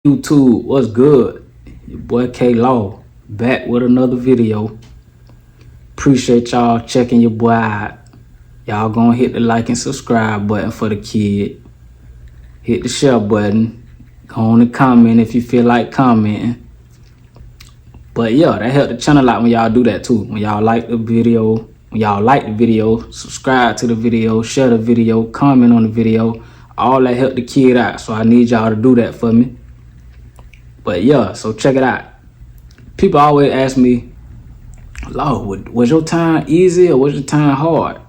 YouTube, what's good? Your boy K Law back with another video. Appreciate y'all checking your boy out. Y'all gonna hit the like and subscribe button for the kid. Hit the share button. Go on and comment if you feel like commenting. But yeah, that help the channel out when y'all do that too. When y'all like the video, subscribe to the video, share the video, comment on the video. All that help the kid out. So I need y'all to do that for me. But yeah, so check it out. People always ask me, Law, was your time easy or was your time hard?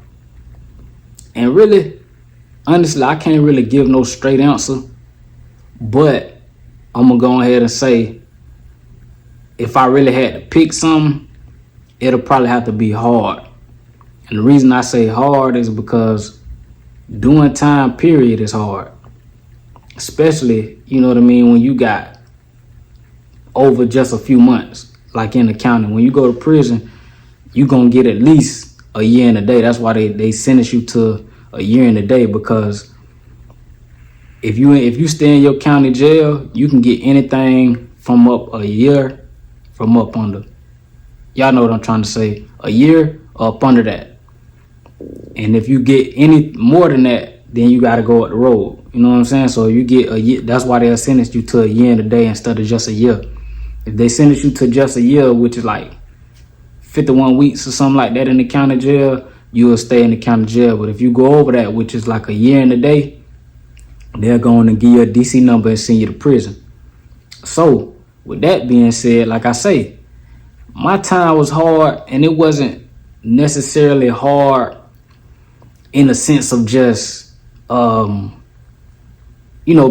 And really, honestly, I can't really give no straight answer. But I'm going to go ahead and say, if I really had to pick something, it'll probably have to be hard. And the reason I say hard is because doing time period is hard. Especially, you know what I mean, when you got over just a few months, like in the county. When you go to prison, you're going to get at least a year and a day. That's why they sentence you to a year and a day, because if you stay in your county jail, you can get anything from up a year, from up under. Y'all know what I'm trying to say. A year or up under that. And if you get any more than that, then you got to go up the road. You know what I'm saying? So you get a year. That's why they'll sentence you to a year and a day instead of just a year. If they sentence you to just a year, which is like 51 weeks or something like that in the county jail, you will stay in the county jail. But if you go over that, which is like a year and a day, they're going to give you a DC number and send you to prison. So with that being said, like I say, my time was hard, and it wasn't necessarily hard in the sense of just,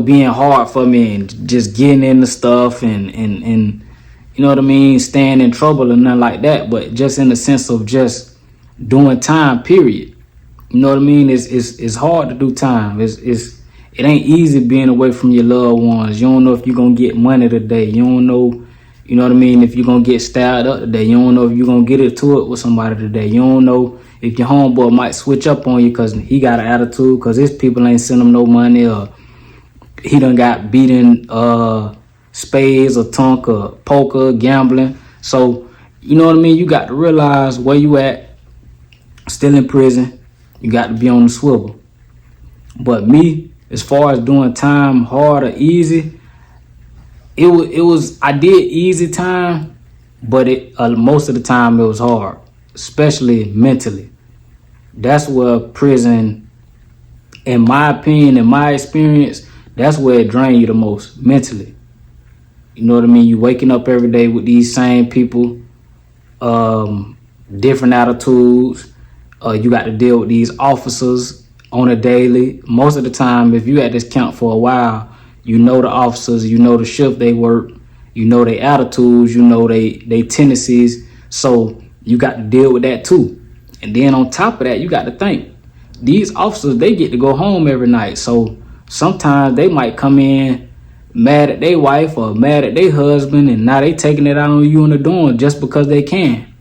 being hard for me and just getting into stuff and you know what I mean, staying in trouble and nothing like that, but just in the sense of just doing time period. You know what I mean? It's hard to do time. It ain't easy being away from your loved ones. You don't know if you're gonna get money today. You don't know, you know what I mean, if you're gonna get stabbed up today. You don't know if you're gonna get into it with somebody today. You don't know if your homeboy might switch up on you because he got an attitude because his people ain't send him no money, or he done got beaten spades or tonk or poker, gambling. So, you know what I mean? You got to realize where you at, still in prison. You got to be on the swivel. But me, as far as doing time hard or easy, it was I did easy time, but most of the time it was hard, especially mentally. That's where prison, in my opinion, in my experience, that's where it drains you the most, mentally. You know what I mean? You waking up every day with these same people, different attitudes. You got to deal with these officers on a daily. Most of the time, if you at this camp for a while, you know the officers, you know the shift they work, you know their attitudes, you know they tendencies. So you got to deal with that too. And then on top of that, you got to think, these officers, they get to go home every night. So sometimes they might come in mad at their wife or mad at their husband, and now they taking it out on you in the dorm just because they can.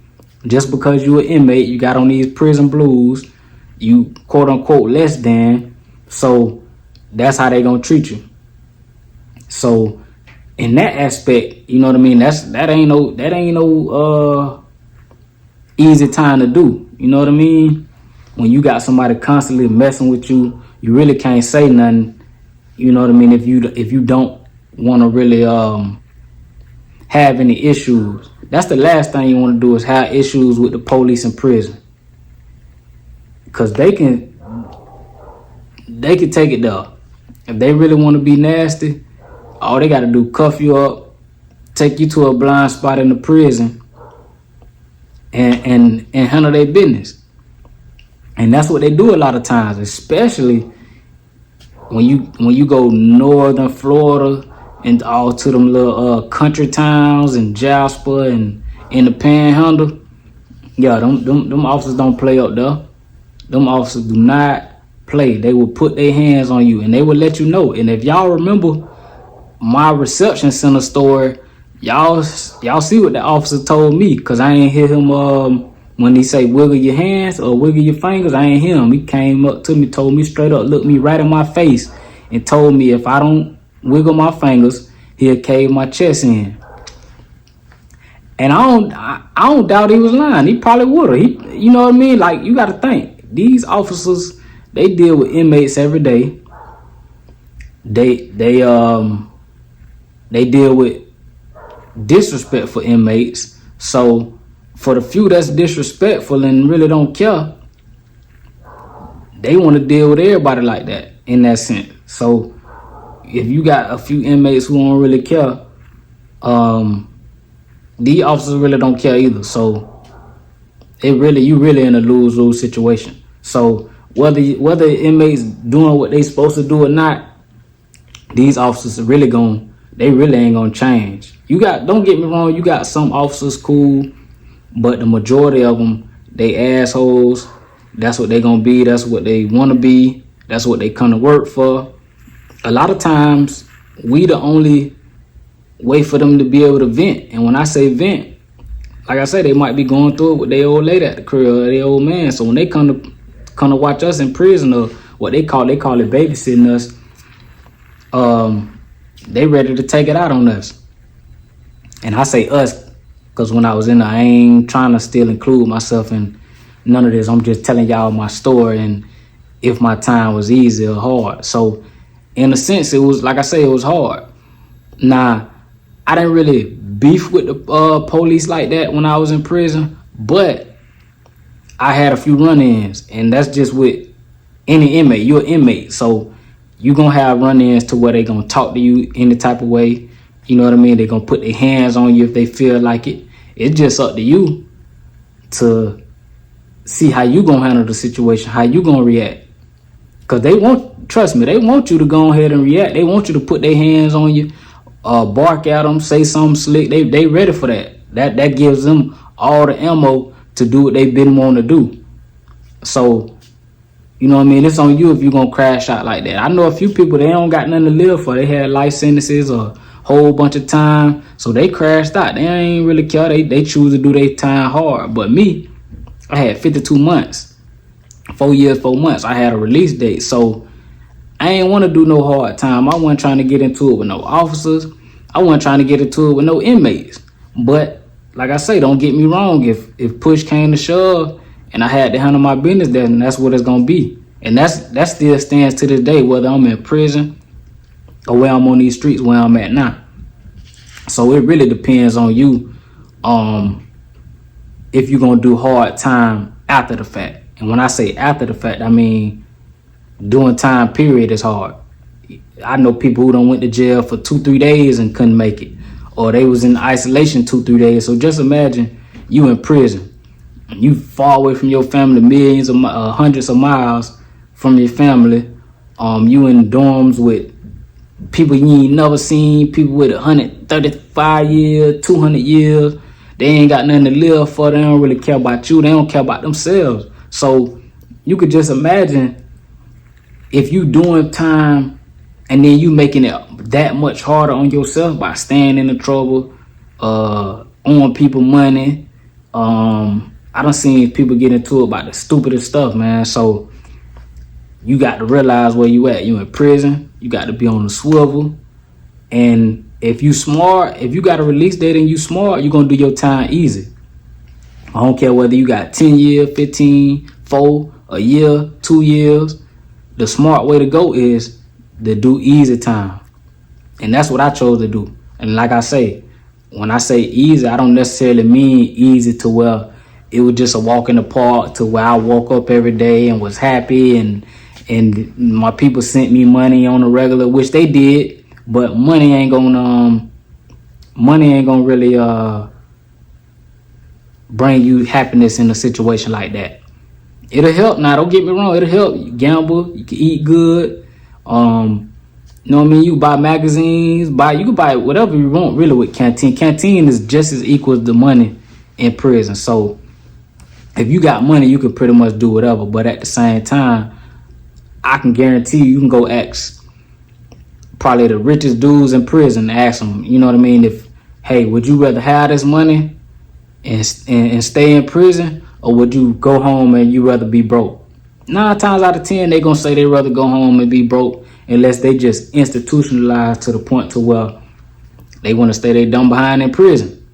Just because you an inmate, you got on these prison blues, you quote unquote less than, so that's how they gonna treat you. So in that aspect, you know what I mean, that ain't no easy time to do. You know what I mean? When you got somebody constantly messing with you, you really can't say nothing. You know what I mean? If you don't want to really have any issues, that's the last thing you want to do, is have issues with the police in prison, because they can take it there. If they really want to be nasty, all they got to do, cuff you up, take you to a blind spot in the prison, and handle their business. And that's what they do a lot of times, especially when you go northern Florida and all to them little country towns and Jasper and in the Panhandle. Yeah, them officers don't play up there. Them officers do not play. They will put their hands on you and they will let you know. And if y'all remember my reception center story, y'all see what the officer told me, because I ain't hear him when he say wiggle your hands or wiggle your fingers. I ain't hear him. He came up to me, told me straight up, looked me right in my face, and told me if I don't wiggle my fingers, he'll cave my chest in. And I don't doubt he was lying. He probably would have. You know what I mean? Like, you got to think, these officers, they deal with inmates every day. They deal with disrespectful inmates. So for the few that's disrespectful and really don't care, they want to deal with everybody like that in that sense. So if you got a few inmates who don't really care, these officers really don't care either. So you really in a lose-lose situation. So whether inmates doing what they supposed to do or not, these officers they really ain't gonna change. Don't get me wrong, you got some officers cool, but the majority of them, they assholes. That's what they gonna be. That's what they want to be. That's what they come to work for. A lot of times, we the only way for them to be able to vent. And when I say vent, like I said, they might be going through it with their old lady at the crib or their old man. So when they come to watch us in prison, or what they call it babysitting us, they ready to take it out on us. And I say us because when I was in there, I ain't trying to still include myself in none of this. I'm just telling y'all my story and if my time was easy or hard. So in a sense, it was, like I say, it was hard. Now, I didn't really beef with the police like that when I was in prison, but I had a few run-ins, and that's just with any inmate. You're an inmate, so you're going to have run-ins to where they're going to talk to you any type of way. You know what I mean? They're going to put their hands on you if they feel like it. It's just up to you to see how you going to handle the situation, how you going to react. Because trust me, they want you to go ahead and react. They want you to put their hands on you, bark at them, say something slick. They ready for that. That gives them all the ammo to do what they've been wanting to do. So, you know what I mean? It's on you if you're going to crash out like that. I know a few people, they don't got nothing to live for. They had life sentences or a whole bunch of time. So they crashed out. They ain't really care. They choose to do their time hard. But me, I had 52 months. 4 years, 4 months. I had a release date. So I ain't want to do no hard time. I wasn't trying to get into it with no officers. I wasn't trying to get into it with no inmates. But like I say, don't get me wrong. If push came to shove and I had to handle my business, then that's what it's going to be. And that still stands to this day, whether I'm in prison or where I'm on these streets where I'm at now. So it really depends on you if you're going to do hard time after the fact. And when I say after the fact, I mean doing time period is hard. I know people who done went to jail for 2-3 days and couldn't make it, or they was in isolation 2-3 days. So just imagine you in prison, you far away from your family, millions of hundreds of miles from your family. You in dorms with people you ain't never seen, people with 135 years, 200 years. They ain't got nothing to live for. They don't really care about you. They don't care about themselves. So you could just imagine if you doing time and then you making it that much harder on yourself by staying in the trouble, owing people money. I done seen people get into it about the stupidest stuff, man. So you got to realize where you at. You in prison. You got to be on the swivel. And if you smart, if you got a release date and you smart, you're going to do your time easy. I don't care whether you got 10 years, 15, 4, a year, 2 years. The smart way to go is to do easy time. And that's what I chose to do. And like I say, when I say easy, I don't necessarily mean easy to where it was just a walk in the park, to where I woke up every day and was happy and my people sent me money on a regular, which they did, but money ain't gonna really bring you happiness in a situation like that. It'll help. Now, don't get me wrong, it'll help. You gamble, you can eat good. You know what I mean? You buy magazines, you can buy whatever you want really with canteen. Canteen is just as equal as the money in prison. So if you got money, you can pretty much do whatever. But at the same time, I can guarantee you can go ask probably the richest dudes in prison, ask them, you know what I mean? If, hey, would you rather have this money and stay in prison, or would you go home and you rather be broke? 9 times out of 10, they gonna say they rather go home and be broke, unless they just institutionalized to the point to where They want to stay they dumb behind in prison.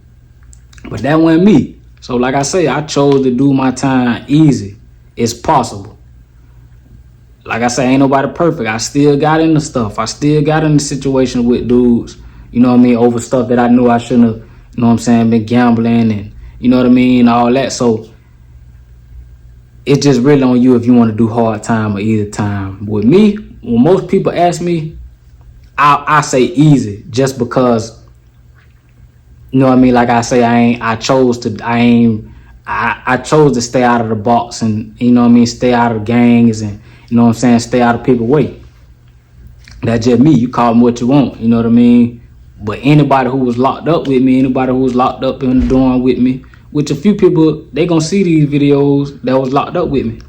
But that wasn't me. So like I say, I chose to do my time easy. It's possible. Like I say, ain't nobody perfect. I still got into stuff. I still got into situations with dudes, you know what I mean, over stuff that I knew I shouldn't have, you know what I'm saying, been gambling and, you know what I mean, all that. So it's just really on you if you want to do hard time or easy time. With me, when most people ask me, I say easy just because, you know what I mean, like I say, I chose to stay out of the box and, you know what I mean, stay out of gangs and, you know what I'm saying, stay out of people's way. That's just me. You call them what you want, you know what I mean? But anybody who was locked up with me, anybody who was locked up in the dorm with me, which a few people, they gonna see these videos that was locked up with me.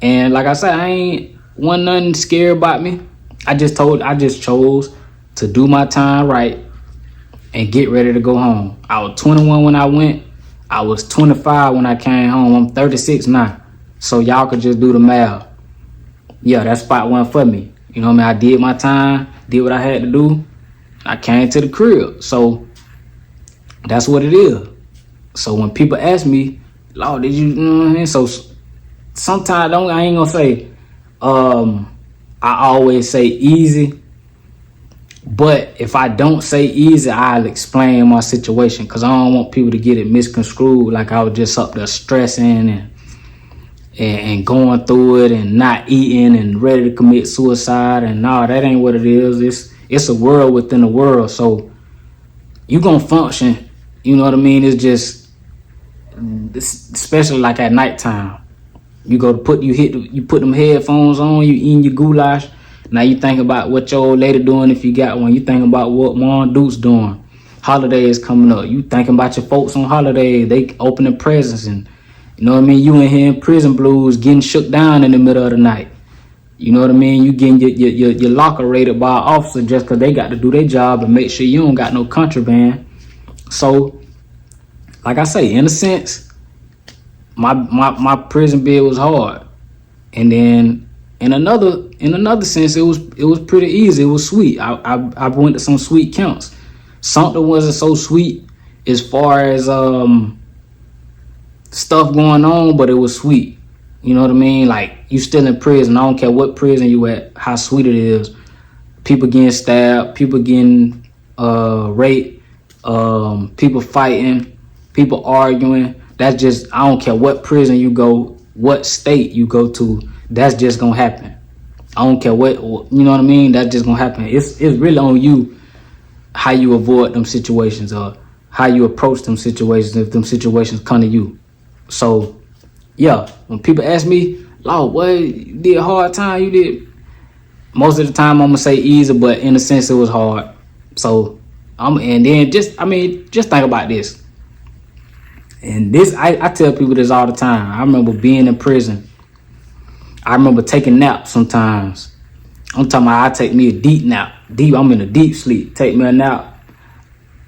And like I said, wasn't nothing scared about me. I just chose to do my time right and get ready to go home. I was 21 when I went. I was 25 when I came home. I'm 36 now. So y'all could just do the math. Yeah, that spot wasn't for me. You know what I mean? I did my time, did what I had to do. I came to the crib. So that's what it is. So when people ask me, Lord, did you know what I mean? So sometimes I ain't gonna say, I always say easy. But if I don't say easy, I'll explain my situation because I don't want people to get it misconstrued like I was just up there stressing and going through it and not eating and ready to commit suicide. And no, that ain't what it is. It's a world within a world. So you gonna function, you know what I mean? It's just, especially like at nighttime. You go to put them headphones on, you eating your goulash. Now you think about what your old lady doing if you got one. You think about what Mom Duke's doing. Holidays coming up. You thinking about your folks on holidays. They opening presents and, you know what I mean? You in here in prison blues getting shook down in the middle of the night. You know what I mean? You getting your locker raided by an officer just because they got to do their job and make sure you don't got no contraband. So, like I say, in a sense, my prison bid was hard. And then in another sense, it was pretty easy. It was sweet. I went to some sweet counts. Something wasn't so sweet as far as stuff going on, but it was sweet. You know what I mean? Like, you still in prison. I don't care what prison you at, how sweet it is. People getting stabbed, people getting raped, people fighting, people arguing. That's just, I don't care what prison you go, what state you go to, that's just gonna happen. I don't care what, you know what I mean? That's just gonna happen. It's really on you how you avoid them situations or how you approach them situations if them situations come to you. So, yeah, when people ask me, Lord, what, you did a hard time, you did. Most of the time I'm gonna say easy, but in a sense it was hard. So, just think about this. And this, I tell people this all the time. I remember being in prison. I remember taking naps sometimes. I'm talking about I take me a deep nap. I'm in a deep sleep. Take me a nap.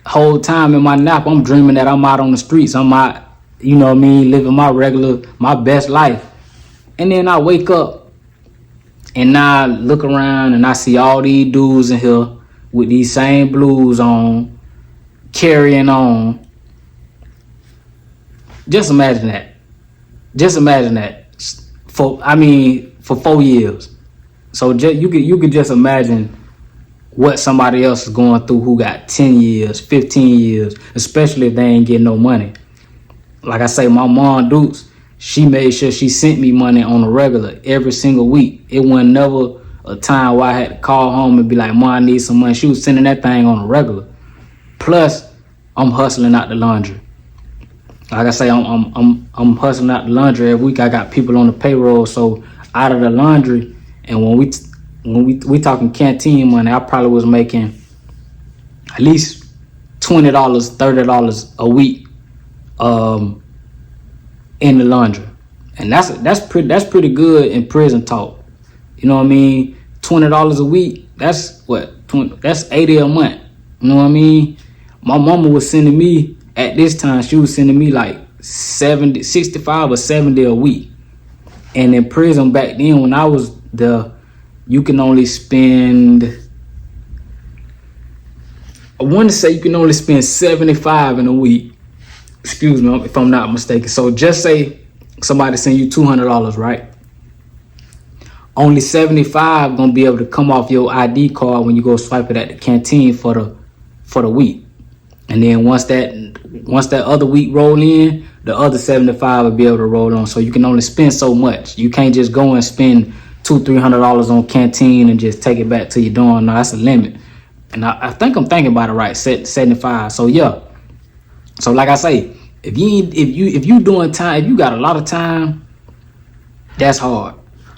Whole time in my nap, I'm dreaming that I'm out on the streets. I'm out, you know what I mean, living my best life. And then I wake up and now I look around and I see all these dudes in here with these same blues on, carrying on. Just imagine that. For 4 years. So you could just imagine what somebody else is going through who got 10 years, 15 years, especially if they ain't getting no money. Like I say, my mom Dukes, she made sure she sent me money on a regular every single week. It wasn't never a time where I had to call home and be like, Mom, I need some money. She was sending that thing on a regular. Plus, I'm hustling out the laundry. Like I say, I'm hustling out the laundry every week. I got people on the payroll, so out of the laundry, and when we talking canteen money, I probably was making at least $20, $30 a week in the laundry, and that's pretty good in prison talk. You know what I mean? $20 a week. That's what that's $80 a month. You know what I mean? My mama was sending me. At this time, she was sending me like 65 or 70 a week. And in prison back then, when I was there, you can only spend I want to say you can only spend 75 in a week. Excuse me if I'm not mistaken. So just say somebody send you $200, right? Only 75 gonna be able to come off your ID card when you go swipe it at the canteen for the week. And then once that other week roll in, the other 75 will be able to roll on. So you can only spend so much. You can't just go and spend $200-300 on canteen and just take it back to your dorm. No, that's a limit. And I think I'm thinking about it right, 75. So yeah. So like I say, if you doing time, if you got a lot of time, that's hard.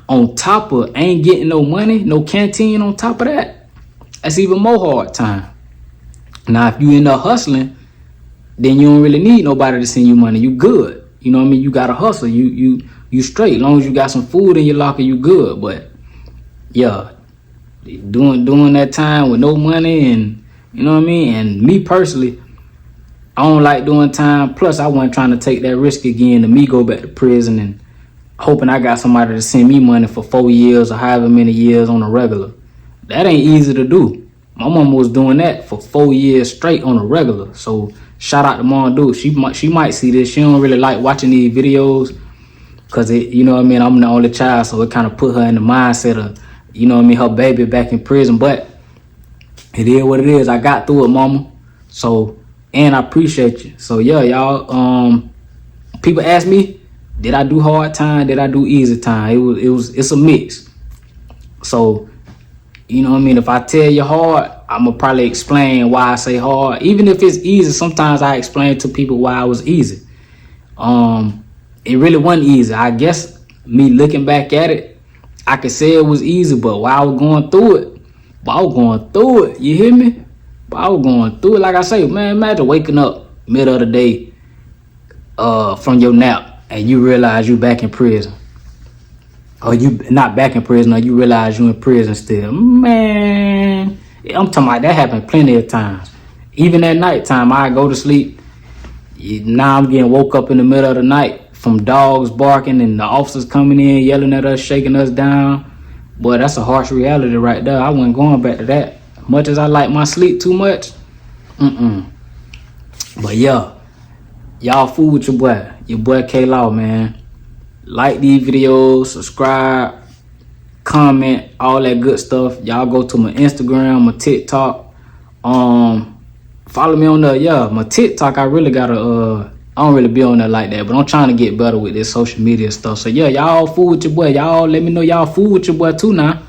On top of ain't getting no money, no canteen on top of that, that's even more hard time. Now, if you end up hustling, then you don't really need nobody to send you money. You good. You know what I mean? You got to hustle. You straight. As long as you got some food in your locker, you good. But yeah, doing that time with no money, and you know what I mean? And me personally, I don't like doing time. Plus, I wasn't trying to take that risk again to me go back to prison and hoping I got somebody to send me money for 4 years or however many years on a regular. That ain't easy to do. My mama was doing that for 4 years straight on a regular. So shout out to Mom Dude. She might see this. She don't really like watching these videos because you know what I mean, I'm the only child, so it kind of put her in the mindset of, you know what I mean, her baby back in prison. But it is what it is. I got through it, mama. So, and I appreciate you. So yeah, y'all, people ask me, did I do hard time? Did I do easy time? It's a mix. So, you know what I mean? If I tell you hard, I'm going to probably explain why I say hard. Even if it's easy, sometimes I explain to people why it was easy. It really wasn't easy. I guess me looking back at it, I could say it was easy, but while I was going through it, you hear me? But I was going through it. Like I say, man, imagine waking up middle of the day from your nap and you realize you back in prison. Or you not back in prison, or you realize you in prison still. Man, I'm talking about that happened plenty of times. Even at nighttime, I go to sleep. Now I'm getting woke up in the middle of the night from dogs barking and the officers coming in, yelling at us, shaking us down. Boy, that's a harsh reality right there. I wasn't going back to that. Much as I like my sleep too much, But yeah, y'all fool with your boy K-Law, man. Like these videos, subscribe, comment, all that good stuff. Y'all go to my Instagram, my TikTok. Follow me on there. Yeah, my TikTok, I really gotta I don't really be on there like that, but I'm trying to get better with this social media stuff. So yeah, y'all fool with your boy. Y'all let me know y'all fool with your boy too now.